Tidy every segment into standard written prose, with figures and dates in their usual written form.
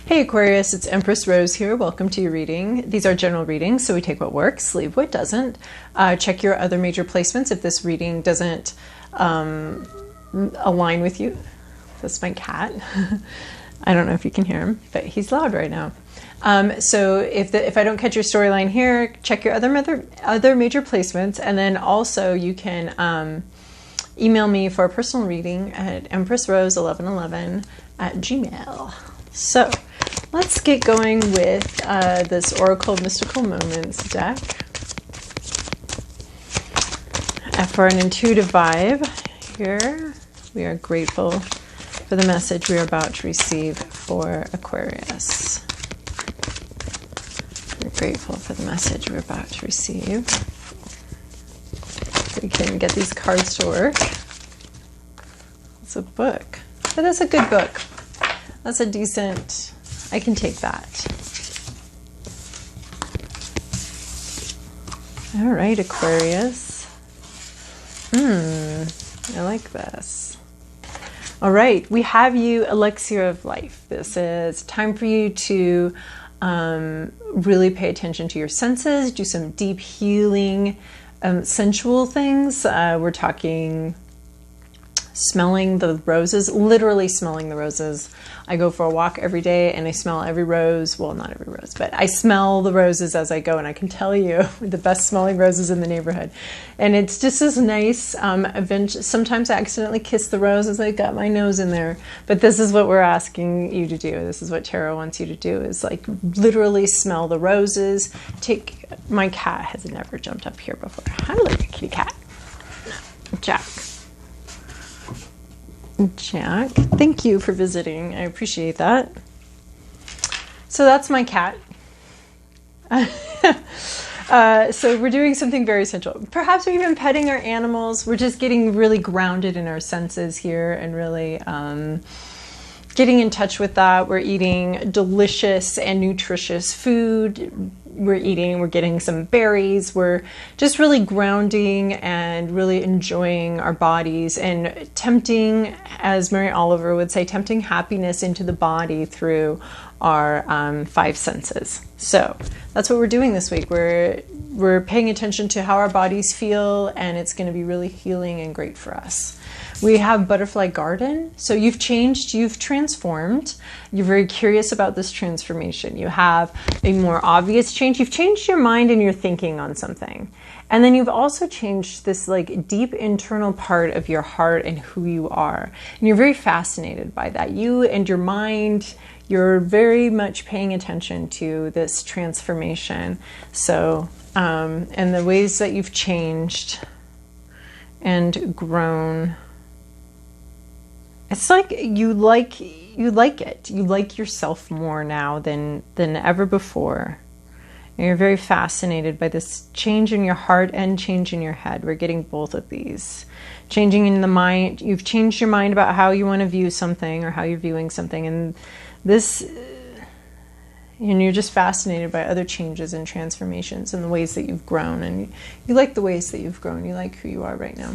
Hey Aquarius, it's Empress Rose here. Welcome to your reading. These are general readings, so we take what works, leave what doesn't. Check your other major placements if this reading doesn't align with you. That's my cat. I don't know if you can hear him, but he's loud right now. So if I don't catch your storyline here, check your other major placements, and then also you can email me for a personal reading at empressrose1111@gmail. So let's get going with this Oracle Mystical Moments deck. For an intuitive vibe here, we are grateful for the message we are about to receive for Aquarius. We're grateful for the message we're about to receive. We can get these cards to work. It's a book. But that's a good book. That's a decent, I can take that. All right, Aquarius. I like this. All right, we have you Elixir of Life. This is time for you to really pay attention to your senses, do some deep healing, sensual things. We're talking smelling the roses, literally smelling the roses. I go for a walk every day and I smell every rose. Well, not every rose, but I smell the roses as I go, and I can tell you the best smelling roses in the neighborhood. And it's just as nice. Sometimes I accidentally kiss the rose as I got my nose in there, but this is what we're asking you to do. This is what tarot wants you to do, is like literally smell the roses. My cat has never jumped up here before. Hi, little kitty cat. Jack, thank you for visiting. I appreciate that. So that's my cat. So we're doing something very essential. Perhaps we're even petting our animals. We're just getting really grounded in our senses here and really getting in touch with that. We're eating delicious and nutritious food. We're getting some berries. We're just really grounding and really enjoying our bodies and tempting, as Mary Oliver would say, tempting happiness into the body through our five senses. So that's what we're doing this week. We're paying attention to how our bodies feel, and it's going to be really healing and great for us. We have Butterfly Garden. So you've changed, you've transformed. You're very curious about this transformation. You have a more obvious change. You've changed your mind and your thinking on something. And then you've also changed this like deep internal part of your heart and who you are. And you're very fascinated by that. You and your mind, you're very much paying attention to this transformation. So, and the ways that you've changed and grown. It's like you like it. You like yourself more now than ever before. And you're very fascinated by this change in your heart and change in your head. We're getting both of these. Changing in the mind. You've changed your mind about how you want to view something or how you're viewing something. And you're just fascinated by other changes and transformations and the ways that you've grown. And you like the ways that you've grown. You like who you are right now.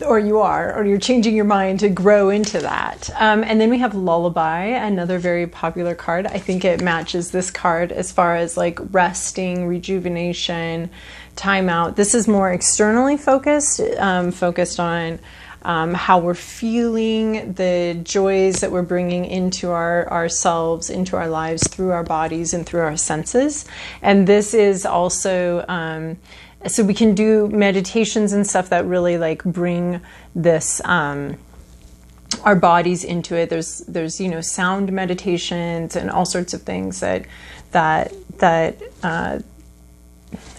Or you're changing your mind to grow into that. And then we have Lullaby, another very popular card. I think it matches this card as far as like resting, rejuvenation, time out. This is more externally focused, focused on how we're feeling, the joys that we're bringing into ourselves, into our lives through our bodies and through our senses. And this is also... so we can do meditations and stuff that really like bring this, our bodies into it. There's sound meditations and all sorts of things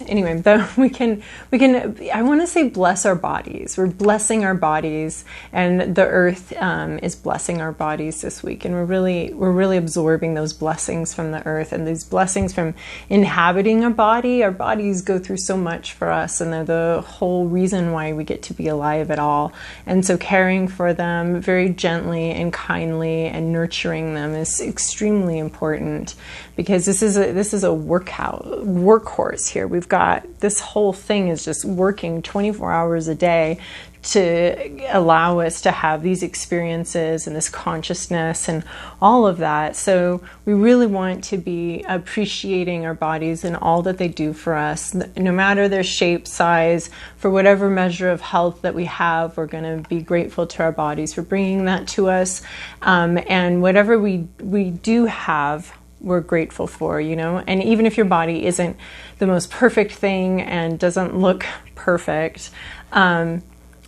anyway, we can, I want to say bless our bodies. We're blessing our bodies, and the earth is blessing our bodies this week. And we're really absorbing those blessings from the earth and these blessings from inhabiting a body. Our bodies go through so much for us, and they're the whole reason why we get to be alive at all. And so caring for them very gently and kindly and nurturing them is extremely important, because this is a workhorse here. here. We've got this whole thing is just working 24 hours a day to allow us to have these experiences and this consciousness and all of that. So we really want to be appreciating our bodies and all that they do for us, no matter their shape, size, for whatever measure of health that we have. We're going to be grateful to our bodies for bringing that to us, and whatever we do have, we're grateful for, you know. And even if your body isn't the most perfect thing and doesn't look perfect,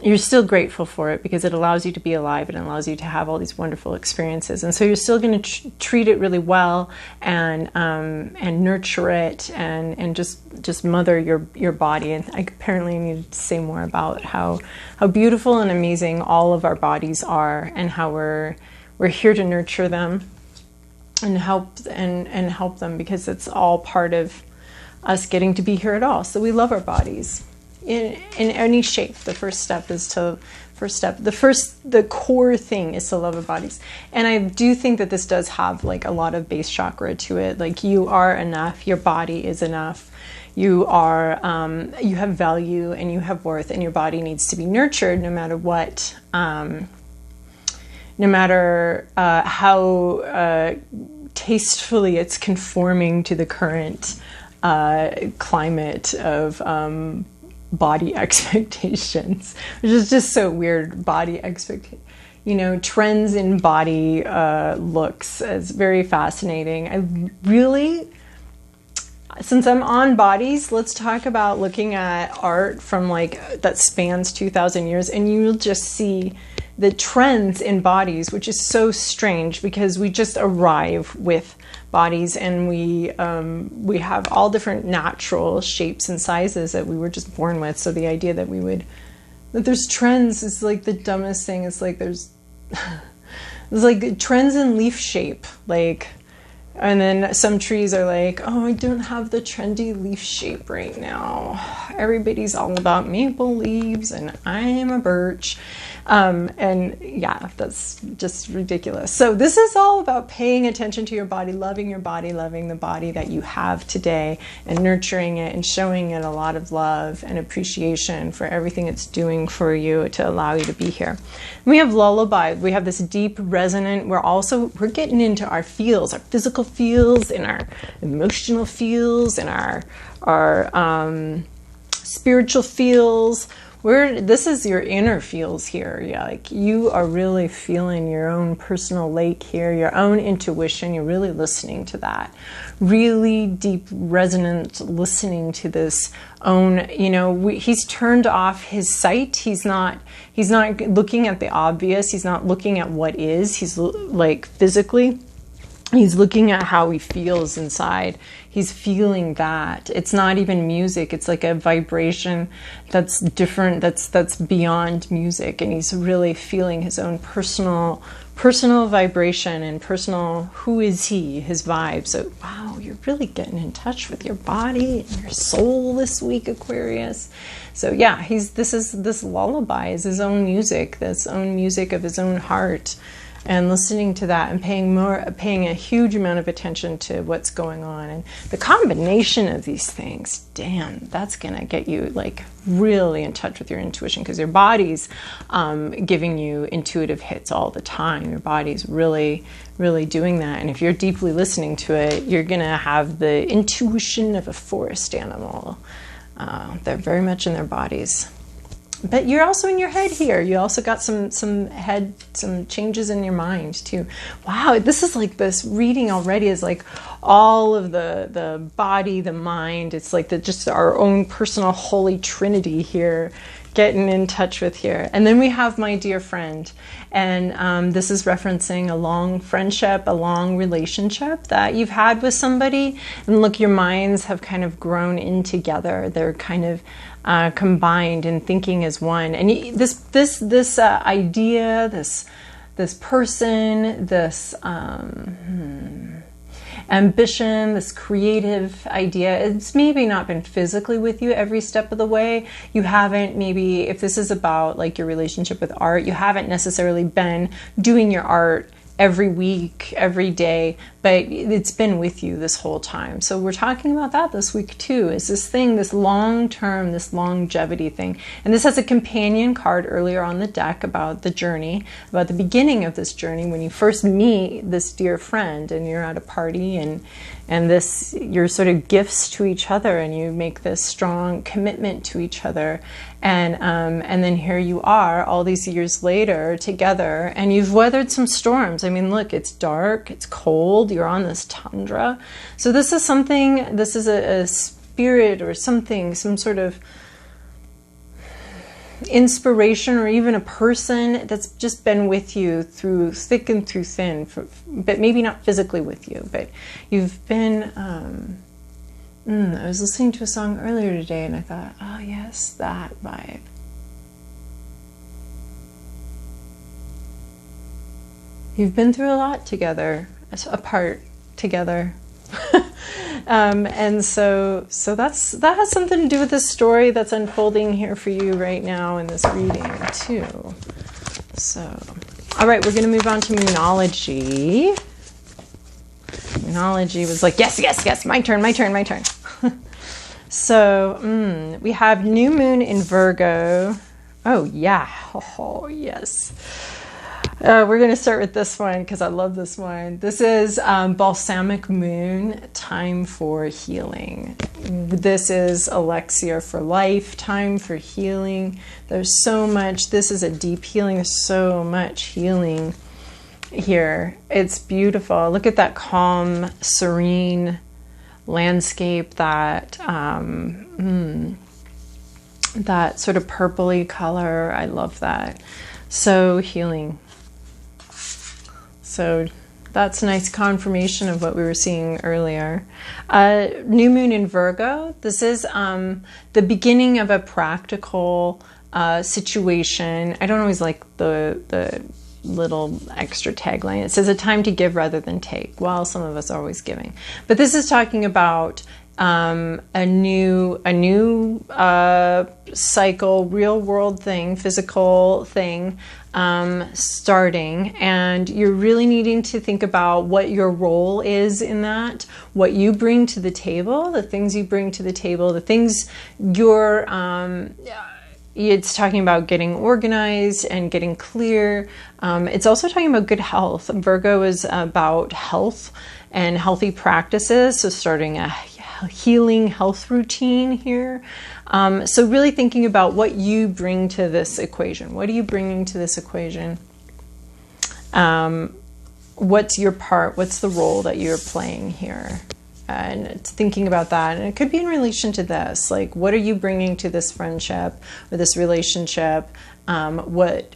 you're still grateful for it because it allows you to be alive and allows you to have all these wonderful experiences. And so you're still going to treat it really well and nurture it and just mother your body. And I apparently need to say more about how beautiful and amazing all of our bodies are, and how we're here to nurture them and help them, because it's all part of us getting to be here at all. So we love our bodies in any shape. The core thing is to love our bodies. And I do think that this does have like a lot of base chakra to it. Like, you are enough, your body is enough. You are, you have value and you have worth, and your body needs to be nurtured no matter what, no matter how tastefully it's conforming to the current climate of body expectations, which is just so weird. Body expectation, you know, trends in body looks is very fascinating. I really, since I'm on bodies, let's talk about looking at art from like that spans 2,000 years, and you'll just see the trends in bodies, which is so strange because we just arrive with bodies, and we have all different natural shapes and sizes that we were just born with. So the idea that there's trends is like the dumbest thing. It's like there's like trends in leaf shape, like, and then some trees are like, oh, I don't have the trendy leaf shape right now. Everybody's all about maple leaves and I'm a birch. And yeah, that's just ridiculous. So this is all about paying attention to your body, loving the body that you have today, and nurturing it and showing it a lot of love and appreciation for everything it's doing for you to allow you to be here. And we have lullaby. We have this deep resonant. We're getting into our feels, our physical feels, and our emotional feels, and our spiritual feels. This is your inner feels here. Yeah, like you are really feeling your own personal lake here, your own intuition. You're really listening to that. Really deep, resonant listening to this own, you know, he's turned off his sight. He's not looking at the obvious. He's not looking at what is. He's like physically. He's looking at how he feels inside. He's feeling that. It's not even music. It's like a vibration that's different, that's beyond music. And he's really feeling his own personal vibration and personal, who is he, his vibe. So, wow, you're really getting in touch with your body and your soul this week, Aquarius. So yeah, this lullaby is his own music, this own music of his own heart. And listening to that and paying a huge amount of attention to what's going on. And the combination of these things, damn, that's going to get you like really in touch with your intuition, because your body's giving you intuitive hits all the time. Your body's really, really doing that. And if you're deeply listening to it, you're going to have the intuition of a forest animal. They're very much in their bodies. But you're also in your head here. You also got some changes in your mind too. Wow, this is like, this reading already is like all of the body, the mind. It's like just our own personal holy trinity here, getting in touch with here. And then we have my dear friend. And this is referencing a long friendship, a long relationship that you've had with somebody. And look, your minds have kind of grown in together. They're kind of combined and thinking as one. And this idea, this person, this ambition, this creative idea, it's maybe not been physically with you every step of the way. You haven't, maybe if this is about like your relationship with art, you haven't necessarily been doing your art every week, every day, but it's been with you this whole time. So we're talking about that this week too, is this thing, this long-term, this longevity thing. And this has a companion card earlier on the deck about the journey, about the beginning of this journey, when you first meet this dear friend and you're at a party, and this, you're sort of gifts to each other, and you make this strong commitment to each other. And then here you are all these years later together, and you've weathered some storms. I mean, look, it's dark, it's cold, you're on this tundra. So this is something, this is a spirit or something, some sort of inspiration, or even a person that's just been with you through thick and through thin, but maybe not physically with you, but you've been, I was listening to a song earlier today and I thought, oh yes, that vibe. You've been through a lot together, apart together. And so that has something to do with this story that's unfolding here for you right now in this reading too. So, all right, we're going to move on to Moonology. Moonology was like, yes, yes, yes, my turn, my turn, my turn. So we have new moon in Virgo. Oh yeah, oh yes. We're going to start with this one because I love this one. This is balsamic moon, time for healing. This is elixir for life, time for healing. There's so much. This is a deep healing. There's so much healing here. It's beautiful. Look at that calm, serene landscape, that that sort of purpley color. I love that. So healing. So that's nice confirmation of what we were seeing earlier. New moon in Virgo. This is the beginning of a practical situation. I don't always like the little extra tagline. It says a time to give rather than take. Well, some of us are always giving. But this is talking about a new cycle, real world thing, physical thing starting, and you're really needing to think about what your role is in that, what you bring to the table, the things you bring to the table, the things you're it's talking about getting organized and getting clear. It's also talking about good health. Virgo is about health and healthy practices, so starting a healing health routine here. So really thinking about what you bring to this equation. What are you bringing to this equation? What's your part? What's the role that you're playing here? And it's thinking about that. And it could be in relation to this, like, what are you bringing to this friendship or this relationship? What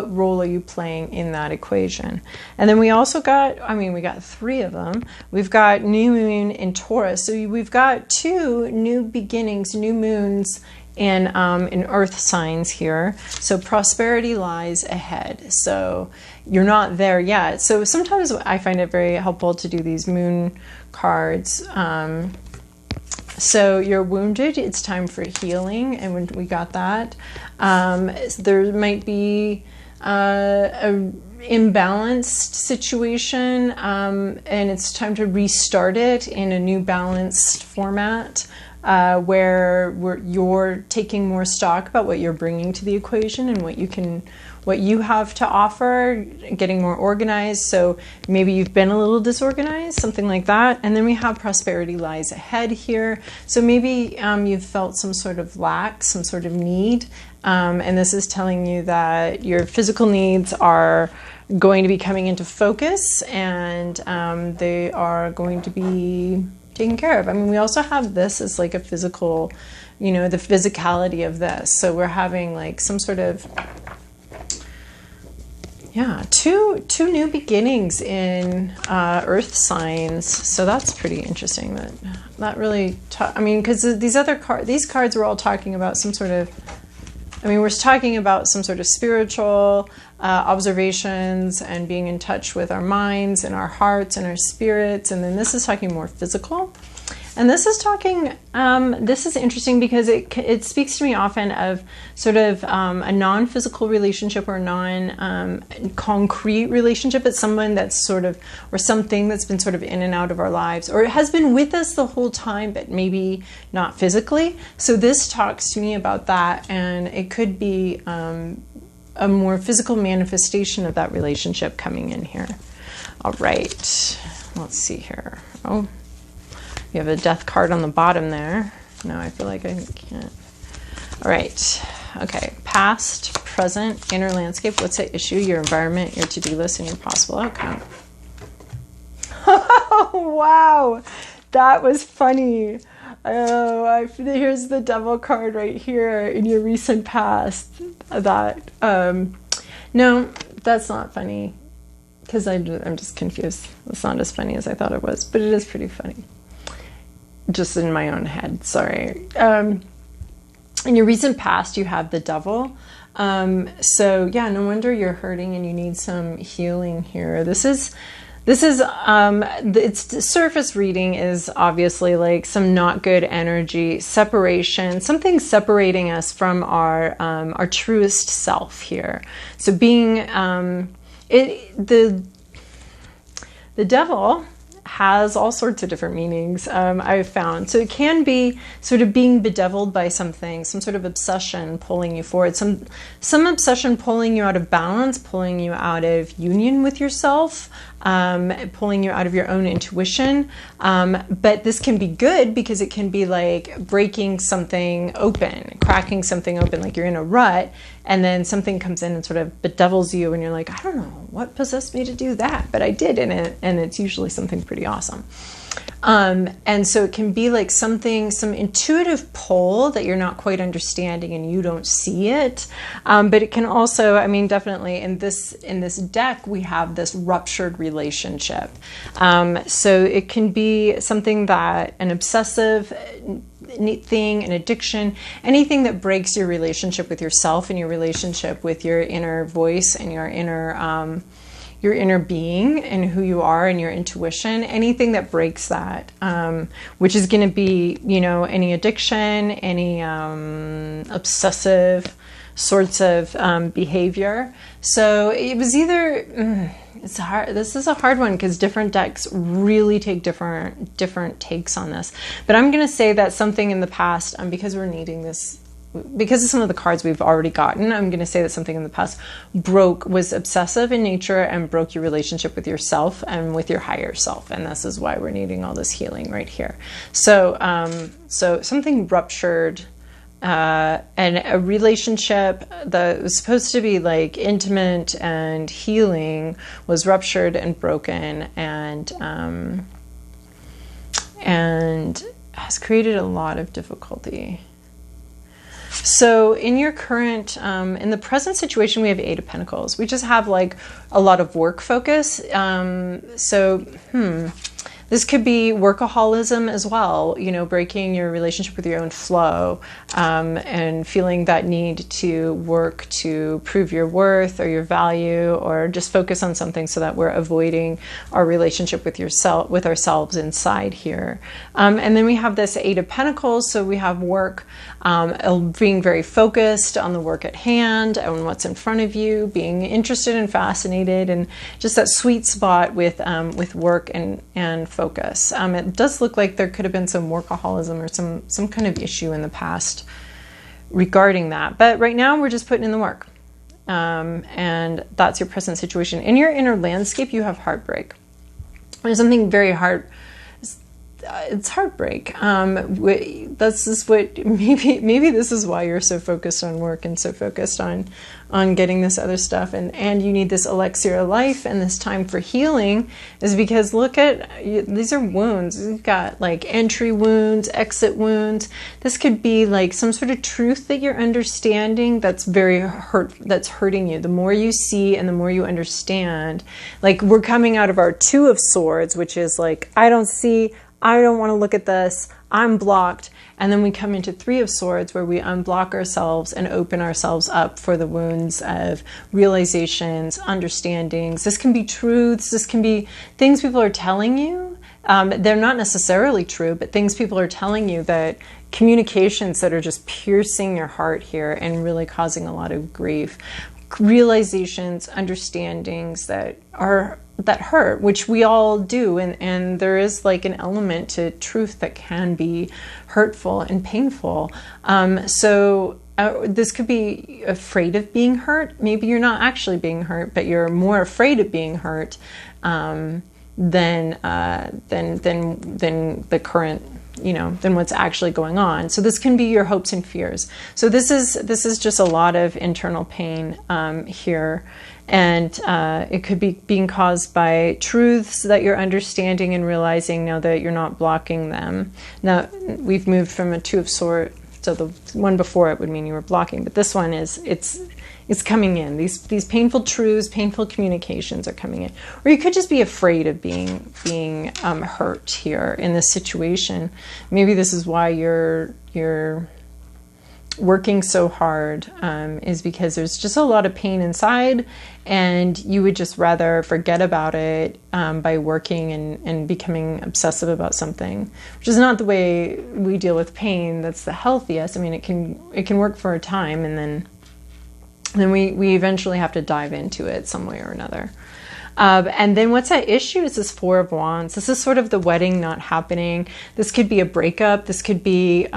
role are you playing in that equation? And then we also got, we got three of them. We've got new moon in Taurus. So we've got two new beginnings, new moons in earth signs here. So prosperity lies ahead. So you're not there yet. So sometimes I find it very helpful to do these moon cards. So you're wounded, it's time for healing, and when we got that. There might be a imbalanced situation, and it's time to restart it in a new balanced format, where you're taking more stock about what you're bringing to the equation and what you have to offer, getting more organized. So maybe you've been a little disorganized, something like that. And then we have prosperity lies ahead here. So maybe you've felt some sort of lack, some sort of need. And this is telling you that your physical needs are going to be coming into focus, and they are going to be taken care of. We also have this as like a physical, the physicality of this. So we're having like some sort of, two new beginnings in earth signs. So that's pretty interesting. That really, because these cards were all talking about some sort of, we're talking about some sort of spiritual observations and being in touch with our minds and our hearts and our spirits. And then this is talking more physical. And this is talking, this is interesting because it speaks to me often of sort of a non-physical relationship or non-concrete relationship. It's someone that's sort of, or something that's been sort of in and out of our lives, or it has been with us the whole time, but maybe not physically. So this talks to me about that, and it could be a more physical manifestation of that relationship coming in here. All right, let's see here. Oh, you have a death card on the bottom there. No, I feel like I can't. All right, okay. Past, present, inner landscape. What's at issue? Your environment, your to-do list, and your possible outcome. Oh, wow. That was funny. Oh, here's the devil card right here in your recent past. That, no, that's not funny. Because I'm just confused. It's not as funny as I thought it was, but it is pretty funny. Just in my own head, sorry. In your recent past, you have the devil. So yeah, no wonder you're hurting and you need some healing here. It's surface reading is obviously like some not good energy, separation, something separating us from our truest self here. So being, the devil has all sorts of different meanings, I've found. So it can be sort of being bedeviled by something, some sort of obsession pulling you forward, some obsession pulling you out of balance, pulling you out of union with yourself, pulling you out of your own intuition. But this can be good because it can be like breaking something open, cracking something open, like you're in a rut, and then something comes in and sort of bedevils you, and you're like, I don't know what possessed me to do that, but I did, and it's usually something pretty awesome. And so it can be like something, some intuitive pull that you're not quite understanding and you don't see it. But it can also, I mean, definitely in this deck, we have this ruptured relationship. So it can be something that an obsessive thing, an addiction, anything that breaks your relationship with yourself and your relationship with your inner voice and your inner being and who you are and your intuition, anything that breaks that, which is going to be, you know, any addiction, any obsessive sorts of behavior. So it was either, it's hard. This is a hard one because different decks really take different takes on this. But I'm going to say that something in the past, because we're needing this, because of some of the cards we've already gotten, I'm going to say that something in the past was obsessive in nature and broke your relationship with yourself and with your higher self. And this is why we're needing all this healing right here. So, so something ruptured, and a relationship that was supposed to be like intimate and healing was ruptured and broken, and has created a lot of difficulty. So in your current, in the present situation, we have 8 of Pentacles. We just have like a lot of work focus. This could be workaholism as well, you know, breaking your relationship with your own flow, and feeling that need to work to prove your worth or your value, or just focus on something so that we're avoiding our relationship with with ourselves inside here. And then we have this 8 of Pentacles, so we have work, being very focused on the work at hand, on what's in front of you, being interested and fascinated, and just that sweet spot with work and focus. It does look like there could have been some workaholism or some kind of issue in the past regarding that. But right now we're just putting in the work. And that's your present situation. In your inner landscape, you have heartbreak. There's something very hard. It's heartbreak. This is what maybe this is why you're so focused on work and so focused on getting this other stuff, and you need this elixir of life and this time for healing, is because look at, these are wounds. You've got like entry wounds, exit wounds. This could be like some sort of truth that you're understanding that's that's hurting you. The more you see and the more you understand, like we're coming out of our 2 of Swords, which is like, I don't see, I don't want to look at this, I'm blocked. And then we come into 3 of Swords, where we unblock ourselves and open ourselves up for the wounds of realizations, understandings. This can be truths, this can be things people are telling you, They're not necessarily true, but things people are telling you, that communications that are just piercing your heart here and really causing a lot of grief. Realizations, understandings that hurt, which we all do, and there is like an element to truth that can be hurtful and painful. This could be afraid of being hurt. Maybe you're not actually being hurt, but you're more afraid of being hurt than the current, than what's actually going on. So this can be your hopes and fears. So this is just a lot of internal pain here, and it could be being caused by truths that you're understanding and realizing now that you're not blocking them. Now we've moved from a Two of Swords. So the one before it would mean you were blocking, but this one it's coming in. These painful truths, painful communications are coming in. Or you could just be afraid of being hurt here in this situation. Maybe this is why you're working so hard, is because there's just a lot of pain inside, and you would just rather forget about it by working and becoming obsessive about something, which is not the way we deal with pain. That's the healthiest. I mean, it can work for a time, and then we eventually have to dive into it some way or another. And then what's at issue is this Four of Wands. This is sort of the wedding not happening. This could be a breakup. This could be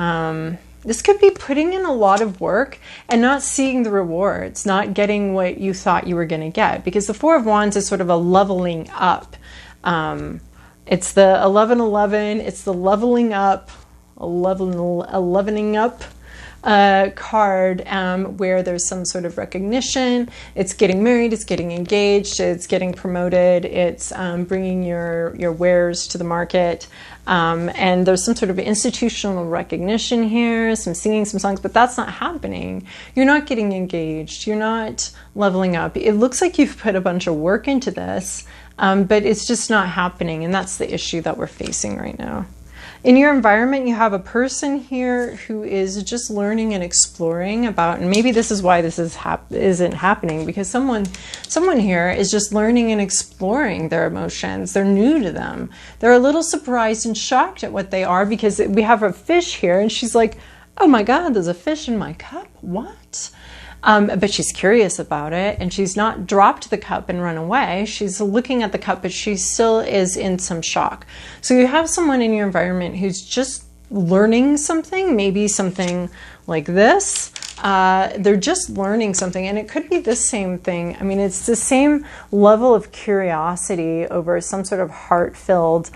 putting in a lot of work and not seeing the rewards, not getting what you thought you were going to get. Because the Four of Wands is sort of a leveling up. It's the 11-11. It's the leveling up, 11-ing up card, where there's some sort of recognition. It's getting married, it's getting engaged, it's getting promoted, it's bringing your wares to the market. And there's some sort of institutional recognition here, some singing, some songs, but that's not happening. You're not getting engaged. You're not leveling up. It looks like you've put a bunch of work into this, but it's just not happening. And that's the issue that we're facing right now. In your environment, you have a person here who is just learning and exploring about, and maybe this is why this isn't happening, because someone here is just learning and exploring their emotions. They're new to them. They're a little surprised and shocked at what they are, because we have a fish here, and she's like, oh my God, there's a fish in my cup. What? But she's curious about it, and she's not dropped the cup and run away. She's looking at the cup, but she still is in some shock. So you have someone in your environment who's just learning something, maybe something like this. They're just learning something, and it could be the same thing. I mean, it's the same level of curiosity over some sort of heart-filled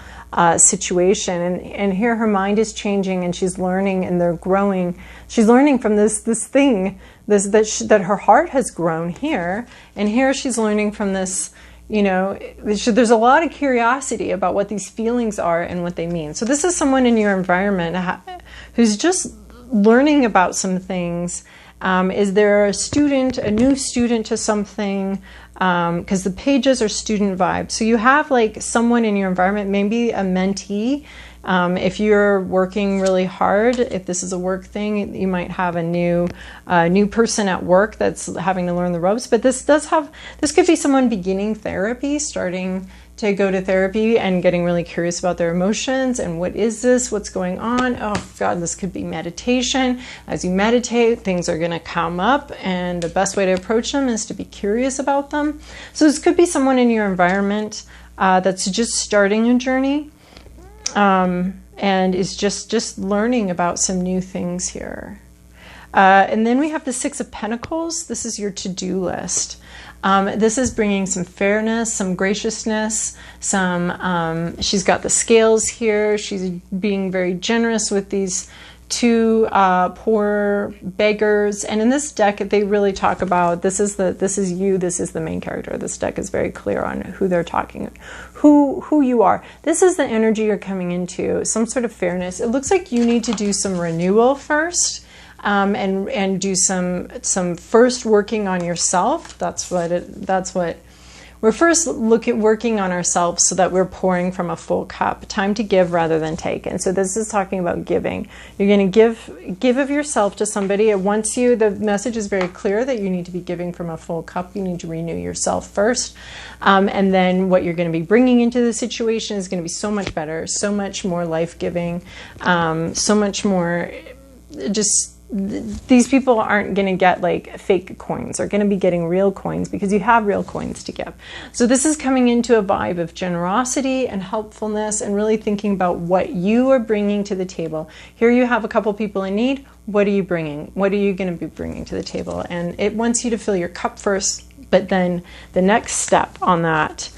situation. And here her mind is changing, and she's learning, and they're growing. She's learning from this thing that her heart has grown here, and here she's learning from this. There's a lot of curiosity about what these feelings are and what they mean. So this is someone in your environment who's just learning about some things. Is there a new student to something? Because the pages are student vibes. So you have like someone in your environment, maybe a mentee. If you're working really hard, if this is a work thing, you might have a new person at work that's having to learn the ropes. But this could be someone beginning therapy, starting to go to therapy and getting really curious about their emotions and what is this, what's going on. Oh God, this could be meditation. As you meditate, things are going to come up, and the best way to approach them is to be curious about them. So this could be someone in your environment that's just starting a journey. And is just learning about some new things here. And then we have the Six of Pentacles. This is your to-do list. This is bringing some fairness, some graciousness, she's got the scales here. She's being very generous with these two poor beggars. And in this deck, they really talk about, this is you, this is the main character. This deck is very clear on who they're talking, who you are. This is the energy you're coming into, some sort of fairness. It looks like you need to do some renewal first, and do some first working on yourself. That's what we're first working on ourselves so that we're pouring from a full cup. Time to give rather than take. And so this is talking about giving. You're going to give of yourself to somebody. The message is very clear that you need to be giving from a full cup. You need to renew yourself first. And then what you're going to be bringing into the situation is going to be so much better, so much more life-giving, so much more just... These people aren't going to get like fake coins. They're going to be getting real coins because you have real coins to give. So this is coming into a vibe of generosity and helpfulness and really thinking about what you are bringing to the table. Here you have a couple people in need. What are you bringing? What are you going to be bringing to the table? And it wants you to fill your cup first, but then the next step on that,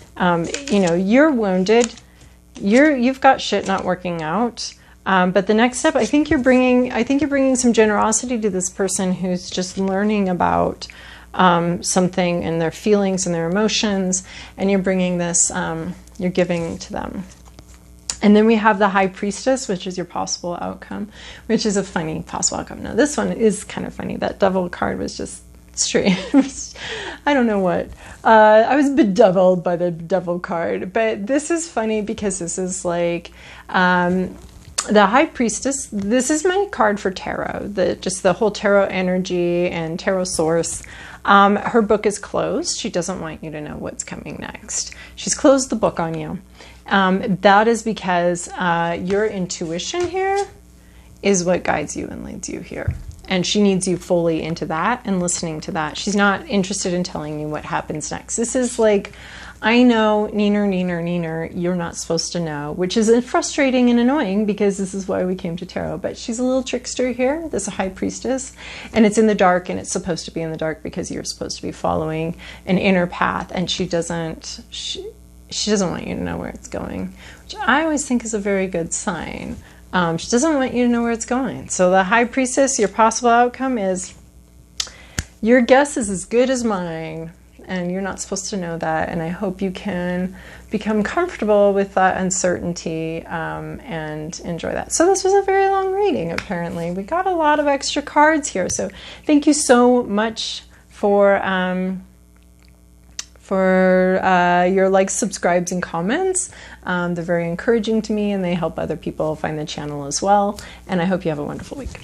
you're wounded. You've got shit not working out. But the next step, I think you're bringing some generosity to this person who's just learning about something and their feelings and their emotions, and you're bringing this, you're giving to them. And then we have the High Priestess, which is your possible outcome, which is a funny possible outcome. Now, this one is kind of funny. That Devil card was just straight. I don't know what. I was bedeviled by the Devil card, but this is funny because this is like... the High Priestess, this is my card for tarot, just the whole tarot energy and tarot source. Her book is closed. She doesn't want you to know what's coming next. She's closed the book on you. That is because your intuition here is what guides you and leads you here. And she needs you fully into that and listening to that. She's not interested in telling you what happens next. This is like... I know, neener, you're not supposed to know, which is frustrating and annoying because this is why we came to tarot. But she's a little trickster here, this High Priestess, and it's in the dark, and it's supposed to be in the dark because you're supposed to be following an inner path, and she doesn't want you to know where it's going, which I always think is a very good sign. She doesn't want you to know where it's going. So the High Priestess, your possible outcome is, your guess is as good as mine. And you're not supposed to know that. And I hope you can become comfortable with that uncertainty and enjoy that. So this was a very long reading, apparently. We got a lot of extra cards here. So thank you so much for your likes, subscribes, and comments. They're very encouraging to me, and they help other people find the channel as well. And I hope you have a wonderful week.